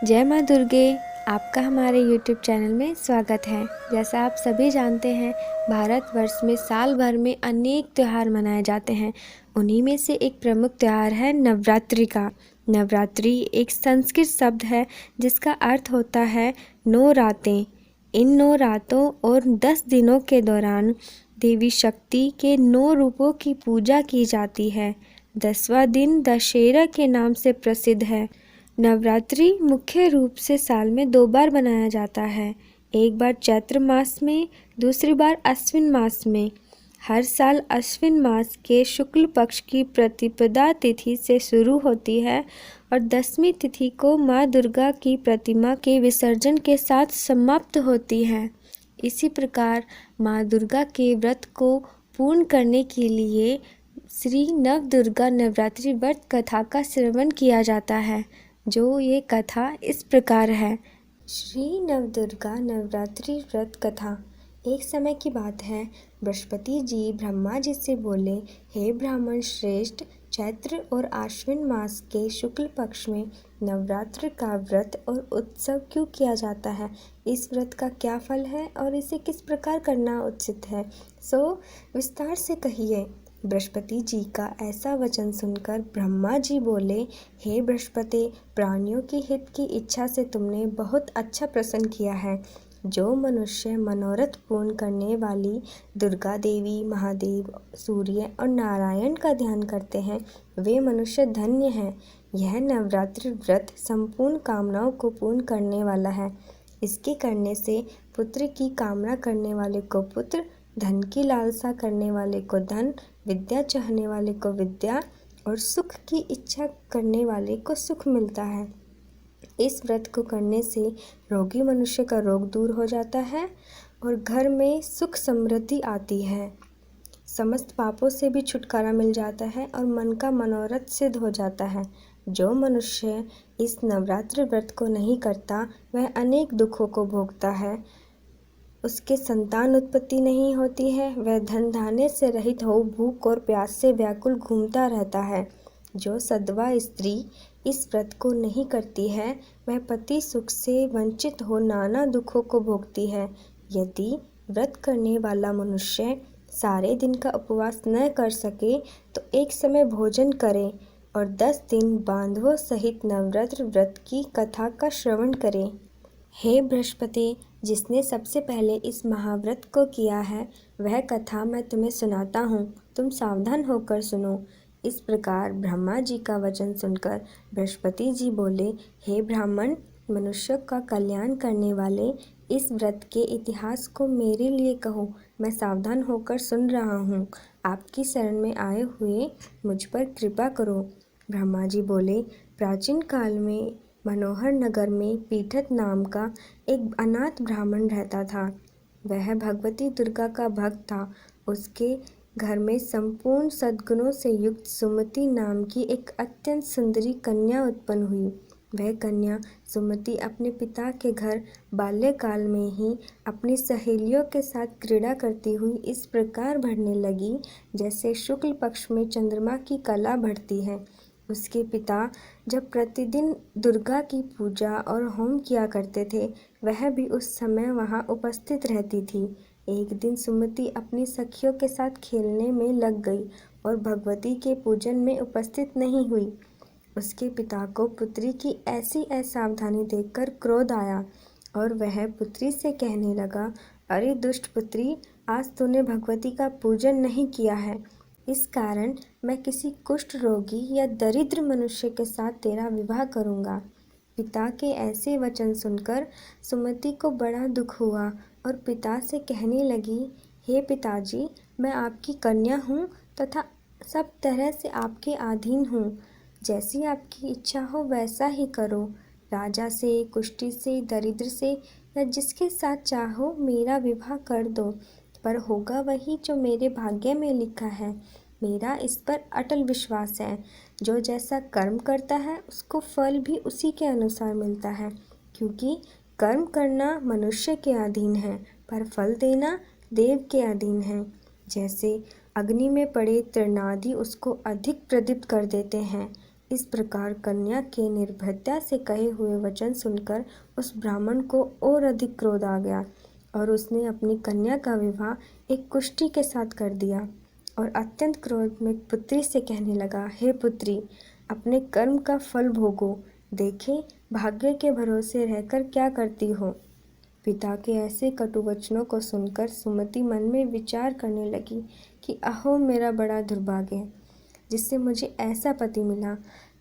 जय माँ दुर्गे। आपका हमारे YouTube चैनल में स्वागत है। जैसा आप सभी जानते हैं, भारतवर्ष में साल भर में अनेक त्यौहार मनाए जाते हैं। उन्हीं में से एक प्रमुख त्यौहार है नवरात्रि का। नवरात्रि एक संस्कृत शब्द है जिसका अर्थ होता है 9 रातें। इन 9 रातों और 10 दिनों के दौरान देवी शक्ति के 9 रूपों की पूजा की जाती है। 10वां दिन दशहरा के नाम से प्रसिद्ध है। नवरात्रि मुख्य रूप से साल में 2 बार मनाया जाता है। एक बार चैत्र मास में, दूसरी बार अश्विन मास में। हर साल अश्विन मास के शुक्ल पक्ष की प्रतिपदा तिथि से शुरू होती है और 10वीं तिथि को माँ दुर्गा की प्रतिमा के विसर्जन के साथ समाप्त होती है। इसी प्रकार माँ दुर्गा के व्रत को पूर्ण करने के लिए श्री नवदुर्गा नवरात्रि व्रत कथा का श्रवण किया जाता है। जो ये कथा इस प्रकार है। श्री नवदुर्गा नवरात्रि व्रत कथा। एक समय की बात है, बृहस्पति जी ब्रह्मा जी से बोले, हे ब्राह्मण श्रेष्ठ, चैत्र और आश्विन मास के शुक्ल पक्ष में नवरात्र का व्रत और उत्सव क्यों किया जाता है? इस व्रत का क्या फल है और इसे किस प्रकार करना उचित है? सो विस्तार से कहिए। बृहस्पति जी का ऐसा वचन सुनकर ब्रह्मा जी बोले, हे बृहस्पति, प्राणियों की हित की इच्छा से तुमने बहुत अच्छा प्रश्न किया है। जो मनुष्य मनोरथ पूर्ण करने वाली दुर्गा देवी, महादेव, सूर्य और नारायण का ध्यान करते हैं, वे मनुष्य धन्य हैं। यह नवरात्रि व्रत संपूर्ण कामनाओं को पूर्ण करने वाला है। इसके करने से पुत्र की कामना करने वाले को पुत्र, धन की लालसा करने वाले को धन, विद्या चाहने वाले को विद्या और सुख की इच्छा करने वाले को सुख मिलता है। इस व्रत को करने से रोगी मनुष्य का रोग दूर हो जाता है और घर में सुख समृद्धि आती है। समस्त पापों से भी छुटकारा मिल जाता है और मन का मनोरथ सिद्ध हो जाता है। जो मनुष्य इस नवरात्रि व्रत को नहीं करता, वह अनेक दुखों को भोगता है। उसके संतान उत्पत्ति नहीं होती है। वह धन धान्य से रहित हो भूख और प्यास से व्याकुल घूमता रहता है। जो सधवा स्त्री इस व्रत को नहीं करती है, वह पति सुख से वंचित हो नाना दुखों को भोगती है। यदि व्रत करने वाला मनुष्य सारे दिन का उपवास न कर सके तो एक समय भोजन करे और 10 दिन बांधवों सहित नवरात्र व्रत की कथा का श्रवण करे। हे बृहस्पति, जिसने सबसे पहले इस महाव्रत को किया है, वह कथा मैं तुम्हें सुनाता हूँ। तुम सावधान होकर सुनो। इस प्रकार ब्रह्मा जी का वचन सुनकर बृहस्पति जी बोले, हे ब्राह्मण, मनुष्य का कल्याण करने वाले इस व्रत के इतिहास को मेरे लिए कहो। मैं सावधान होकर सुन रहा हूँ। आपकी शरण में आए हुए मुझ पर कृपा करो। ब्रह्मा जी बोले, प्राचीन काल में मनोहर नगर में पीठत नाम का एक अनाथ ब्राह्मण रहता था। वह भगवती दुर्गा का भक्त था। उसके घर में संपूर्ण सद्गुणों से युक्त सुमति नाम की एक अत्यंत सुंदरी कन्या उत्पन्न हुई। वह कन्या सुमति अपने पिता के घर बाल्यकाल में ही अपनी सहेलियों के साथ क्रीड़ा करती हुई इस प्रकार बढ़ने लगी जैसे शुक्ल पक्ष में चंद्रमा की कला बढ़ती है। उसके पिता जब प्रतिदिन दुर्गा की पूजा और होम किया करते थे, वह भी उस समय वहां उपस्थित रहती थी। एक दिन सुमति अपनी सखियों के साथ खेलने में लग गई और भगवती के पूजन में उपस्थित नहीं हुई। उसके पिता को पुत्री की ऐसी असावधानी देखकर क्रोध आया और वह पुत्री से कहने लगा, अरे दुष्ट पुत्री, आज तूने भगवती का पूजन नहीं किया है। इस कारण मैं किसी कुष्ठ रोगी या दरिद्र मनुष्य के साथ तेरा विवाह करूँगा। पिता के ऐसे वचन सुनकर सुमति को बड़ा दुख हुआ और पिता से कहने लगी, हे पिताजी, मैं आपकी कन्या हूँ तथा सब तरह से आपके अधीन हूँ। जैसी आपकी इच्छा हो वैसा ही करो। राजा से, कुष्ठी से, दरिद्र से या जिसके साथ चाहो मेरा विवाह कर दो, पर होगा वही जो मेरे भाग्य में लिखा है। मेरा इस पर अटल विश्वास है। जो जैसा कर्म करता है उसको फल भी उसी के अनुसार मिलता है, क्योंकि कर्म करना मनुष्य के अधीन है पर फल देना देव के अधीन है। जैसे अग्नि में पड़े तृणादि उसको अधिक प्रदीप्त कर देते हैं, इस प्रकार कन्या के निर्भयता से कहे हुए वचन सुनकर उस ब्राह्मण को और अधिक क्रोध आ गया और उसने अपनी कन्या का विवाह एक कुष्ठी के साथ कर दिया और अत्यंत क्रोध में पुत्री से कहने लगा, हे पुत्री, अपने कर्म का फल भोगो, देखे भाग्य के भरोसे रहकर क्या करती हो। पिता के ऐसे कटु वचनों को सुनकर सुमति मन में विचार करने लगी कि अहो मेरा बड़ा दुर्भाग्य है जिससे मुझे ऐसा पति मिला।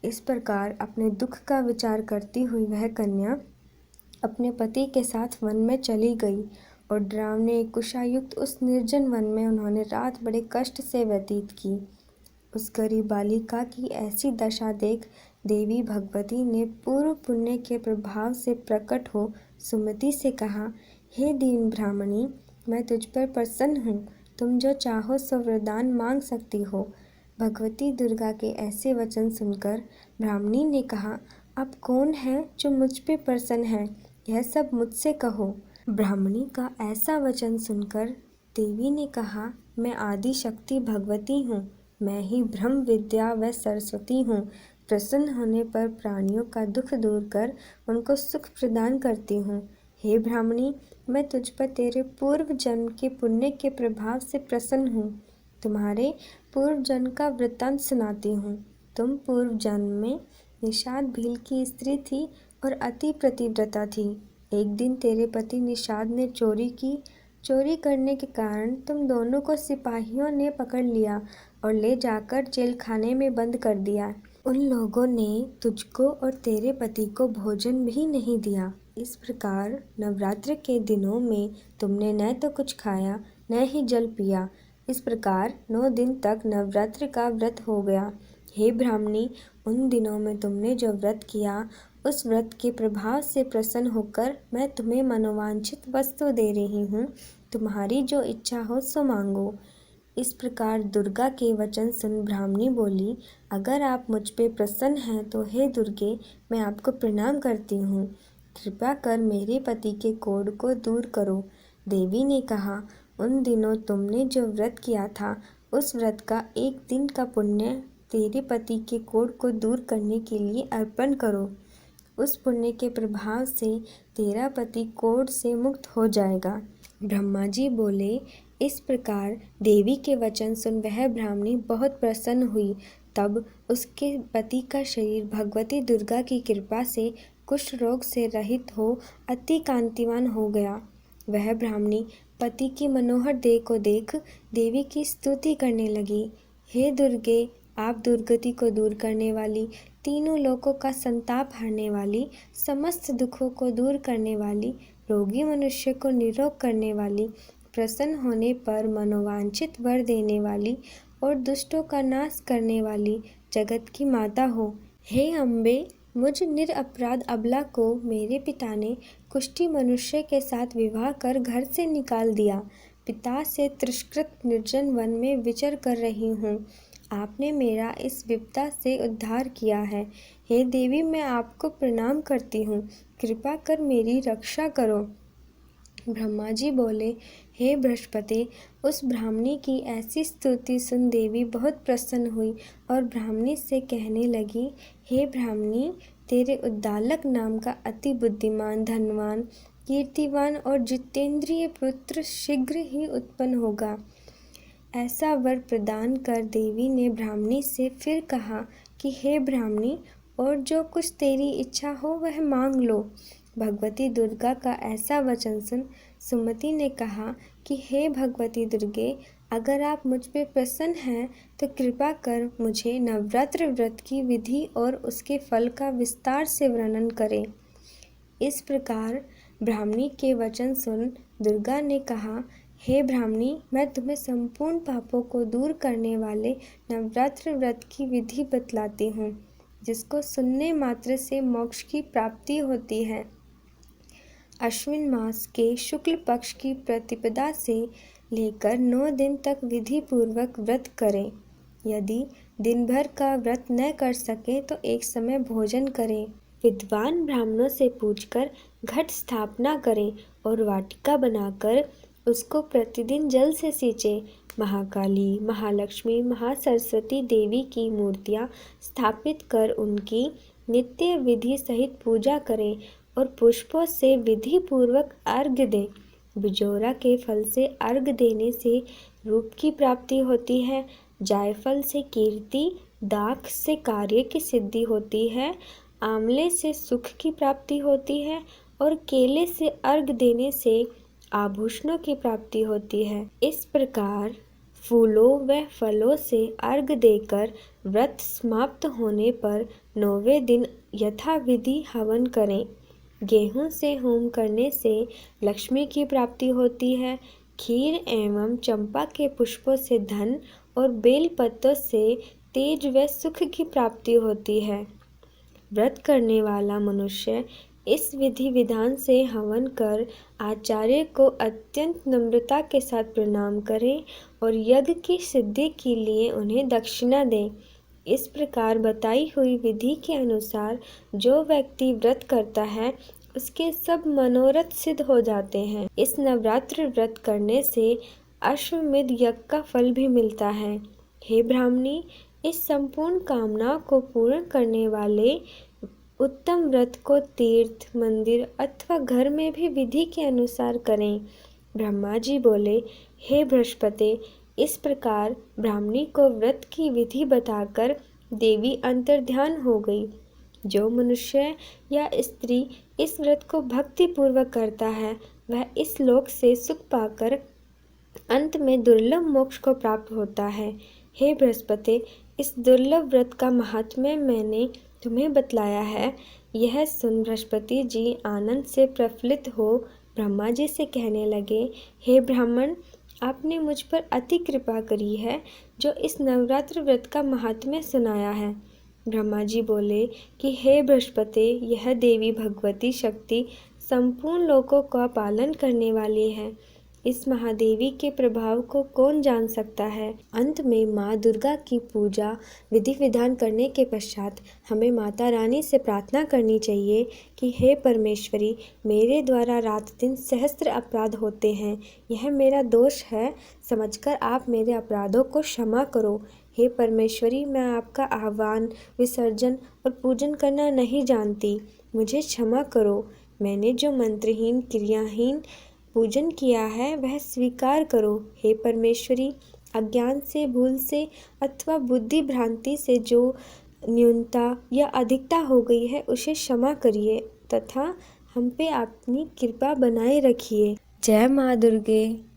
इस प्रकार अपने दुख का विचार करती हुई वह कन्या अपने पति के साथ वन में चली गई और डरावने कुशायुक्त उस निर्जन वन में उन्होंने रात बड़े कष्ट से व्यतीत की। उस गरीब बालिका की ऐसी दशा देख देवी भगवती ने पूर्व पुण्य के प्रभाव से प्रकट हो सुमति से कहा, हे दीन ब्राह्मणी, मैं तुझ पर प्रसन्न हूँ, तुम जो चाहो सो वरदान मांग सकती हो। भगवती दुर्गा के ऐसे वचन सुनकर ब्राह्मणी ने कहा, अब कौन है जो मुझ पे प्रसन्न है, यह सब मुझसे कहो। ब्राह्मणी का ऐसा वचन सुनकर देवी ने कहा, मैं आदि शक्ति भगवती हूँ, मैं ही ब्रह्म विद्या व सरस्वती हूँ। प्रसन्न होने पर प्राणियों का दुख दूर कर उनको सुख प्रदान करती हूँ। हे ब्राह्मणी, मैं तुझ पर तेरे पूर्व जन्म के पुण्य के प्रभाव से प्रसन्न हूँ। तुम्हारे पूर्व जन्म का वृत्तांत सुनाती हूँ। तुम पूर्व जन्म में निषाद भील की स्त्री थी और अति प्रतिव्रता थी। एक दिन तेरे पति निषाद ने चोरी की। चोरी करने के कारण तुम दोनों को सिपाहियों ने पकड़ लिया और ले जाकर जेल खाने में बंद कर दिया। उन लोगों ने तुझको और तेरे पति को भोजन भी नहीं दिया। इस प्रकार नवरात्र के दिनों में तुमने न तो कुछ खाया न ही जल पिया। इस प्रकार 9 दिन तक नवरात्र का व्रत हो गया। हे ब्राह्मणी, उन दिनों में तुमने जो व्रत किया उस व्रत के प्रभाव से प्रसन्न होकर मैं तुम्हें मनोवांछित वस्तु दे रही हूँ। तुम्हारी जो इच्छा हो सो मांगो। इस प्रकार दुर्गा के वचन सुन ब्राह्मणी बोली, अगर आप मुझ पे प्रसन्न हैं तो हे दुर्गे, मैं आपको प्रणाम करती हूँ। कृपा कर मेरे पति के कोढ़ को दूर करो। देवी ने कहा, उन दिनों तुमने जो व्रत किया था उस व्रत का एक दिन का पुण्य तेरे पति के कोढ़ को दूर करने के लिए अर्पण करो। उस पुण्य के प्रभाव से तेरा पति कोढ़ से मुक्त हो जाएगा। ब्रह्मा जी बोले, इस प्रकार देवी के वचन सुन वह ब्राह्मणी बहुत प्रसन्न हुई। तब उसके पति का शरीर भगवती दुर्गा की कृपा से कुष्ठ रोग से रहित हो अति कांतिवान हो गया। वह ब्राह्मणी पति की मनोहर देह को देख देवी की स्तुति करने लगी। हे दुर्गे, आप दुर्गति को दूर करने वाली, तीनों लोकों का संताप हरने वाली, समस्त दुखों को दूर करने वाली, रोगी मनुष्य को निरोग करने वाली, प्रसन्न होने पर मनोवांछित वर देने वाली और दुष्टों का नाश करने वाली जगत की माता हो। हे अम्बे, मुझ निरपराध अबला को मेरे पिता ने कुष्ठी मनुष्य के साथ विवाह कर घर से निकाल दिया। पिता से तिरस्कृत निर्जन वन में विचर कर रही हूँ। आपने मेरा इस विपदा से उद्धार किया है। हे देवी, मैं आपको प्रणाम करती हूँ, कृपा कर मेरी रक्षा करो। ब्रह्मा जी बोले, हे बृहस्पति, उस ब्राह्मणी की ऐसी स्तुति सुन देवी बहुत प्रसन्न हुई और ब्राह्मणी से कहने लगी, हे ब्राह्मणी, तेरे उद्दालक नाम का अति बुद्धिमान, धनवान, कीर्तिवान और जितेंद्रिय पुत्र शीघ्र ही उत्पन्न होगा। ऐसा वर प्रदान कर देवी ने ब्राह्मणी से फिर कहा कि हे ब्राह्मणी, और जो कुछ तेरी इच्छा हो वह मांग लो। भगवती दुर्गा का ऐसा वचन सुन सुमति ने कहा कि हे भगवती दुर्गे, अगर आप मुझ पे प्रसन्न हैं तो कृपा कर मुझे नवरात्र व्रत की विधि और उसके फल का विस्तार से वर्णन करें। इस प्रकार ब्राह्मणी के वचन सुन दुर्गा ने कहा, हे ब्राह्मणी, मैं तुम्हें संपूर्ण पापों को दूर करने वाले नवरात्र व्रत की विधि बतलाती हूँ, जिसको सुनने मात्र से मोक्ष की प्राप्ति होती है। अश्विन मास के शुक्ल पक्ष की प्रतिपदा से लेकर 9 दिन तक विधि पूर्वक व्रत करें। यदि दिन भर का व्रत न कर सके तो एक समय भोजन करें। विद्वान ब्राह्मणों से पूछकर घट स्थापना करें और वाटिका बनाकर उसको प्रतिदिन जल से सींचे। महाकाली, महालक्ष्मी, महासरस्वती देवी की मूर्तियाँ स्थापित कर उनकी नित्य विधि सहित पूजा करें और पुष्पों से विधि पूर्वक अर्घ्य दें। बिजोरा के फल से अर्घ्य देने से रूप की प्राप्ति होती है, जायफल से कीर्ति, दाख से कार्य की सिद्धि होती है, आंवले से सुख की प्राप्ति होती है और केले से अर्घ्य देने से आभूषणों की प्राप्ति होती है। इस प्रकार फूलों व फलों से अर्घ्य देकर व्रत समाप्त होने पर 9वें दिन यथाविधि हवन करें। गेहूं से होम करने से लक्ष्मी की प्राप्ति होती है। खीर एवं चंपा के पुष्पों से धन और बेल पत्तों से तेज व सुख की प्राप्ति होती है। व्रत करने वाला मनुष्य इस विधि विधान से हवन कर आचार्य को अत्यंत नम्रता के साथ प्रणाम करें और यज्ञ की सिद्धि के लिए उन्हें दक्षिणा दें। इस प्रकार बताई हुई विधि के अनुसार जो व्यक्ति व्रत करता है उसके सब मनोरथ सिद्ध हो जाते हैं। इस नवरात्र व्रत करने से अश्वमेध यज्ञ का फल भी मिलता है। हे ब्राह्मणी, इस संपूर्ण कामना को पूर्ण करने वाले उत्तम व्रत को तीर्थ, मंदिर अथवा घर में भी विधि के अनुसार करें। ब्रह्मा जी बोले, हे बृहस्पति, इस प्रकार ब्राह्मणी को व्रत की विधि बताकर देवी अंतर्ध्यान हो गई। जो मनुष्य या स्त्री इस व्रत को भक्ति पूर्वक करता है वह इस लोक से सुख पाकर अंत में दुर्लभ मोक्ष को प्राप्त होता है। हे बृहस्पति, इस दुर्लभ व्रत का महात्म्य मैंने तुम्हें बतलाया है। यह सुन बृहस्पति जी आनंद से प्रफुल्लित हो ब्रह्मा जी से कहने लगे, हे ब्राह्मण, आपने मुझ पर अति कृपा करी है जो इस नवरात्र व्रत का महात्म्य सुनाया है। ब्रह्मा जी बोले कि हे बृहस्पति, यह देवी भगवती शक्ति संपूर्ण लोकों का पालन करने वाली है। इस महादेवी के प्रभाव को कौन जान सकता है। अंत में माँ दुर्गा की पूजा विधि विधान करने के पश्चात हमें माता रानी से प्रार्थना करनी चाहिए कि हे परमेश्वरी, मेरे द्वारा रात दिन सहस्त्र अपराध होते हैं, यह मेरा दोष है, समझकर आप मेरे अपराधों को क्षमा करो। हे परमेश्वरी, मैं आपका आह्वान, विसर्जन और पूजन करना नहीं जानती, मुझे क्षमा करो। मैंने जो मंत्रहीन क्रियाहीन पूजन किया है वह स्वीकार करो। हे परमेश्वरी, अज्ञान से, भूल से अथवा बुद्धि भ्रांति से जो न्यूनता या अधिकता हो गई है उसे क्षमा करिए तथा हम पे अपनी कृपा बनाए रखिए। जय माँ दुर्गे।